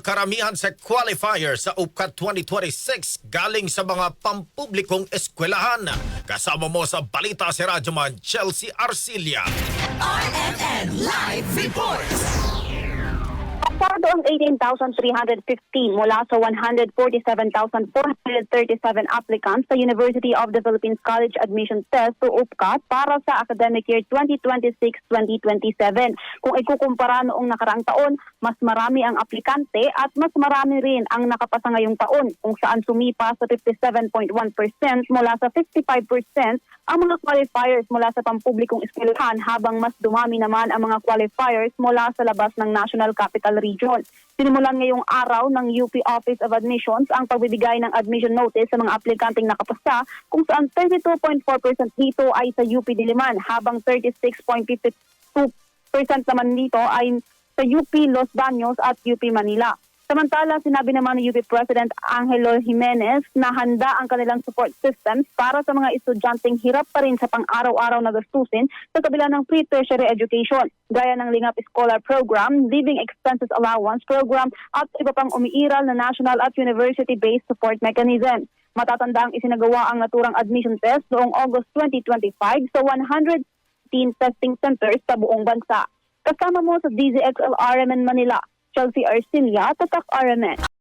karamihan sa qualifier sa UPCAT 2026 galing sa mga pampublikong eskwelahan. Kasama mo sa balita si Radyoman Chelsea Arcilia. RMN Live Reports. Pasado ang 18,315 mula sa 147,437 applicants sa University of the Philippines College Admission Test o UPCAT para sa academic year 2026-2027. Kung ikukumpara noong nakaraang taon, mas marami ang aplikante at mas marami rin ang nakapasa ngayong taon, kung saan sumipa sa 57.1% mula sa 55% ang mga qualifiers mula sa pampublikong eskwelahan, habang mas dumami naman ang mga qualifiers mula sa labas ng National Capital Region. Sinimulan ngayong araw ng UP Office of Admissions ang pagbibigay ng admission notice sa mga aplikanteng nakapasa, kung saan 32.4% dito ay sa UP Diliman, habang 36.52% naman dito ay sa UP Los Baños at UP Manila. Samantala, sinabi naman ni UP President Angelo Jimenez na handa ang kanilang support systems para sa mga estudyanteng hirap pa rin sa pang-araw-araw na gastusin sa kabila ng pre-tertiary education, gaya ng Lingap Scholar Program, Living Expenses Allowance Program at iba pang umiiral na national at university-based support mechanism. Matatanda ang isinagawa ang naturang admission test noong August 2025 sa 115 testing centers sa buong bansa. Kasama mo sa DZXL RMN Manila, Chelsea Arcilia, Tatak RMN.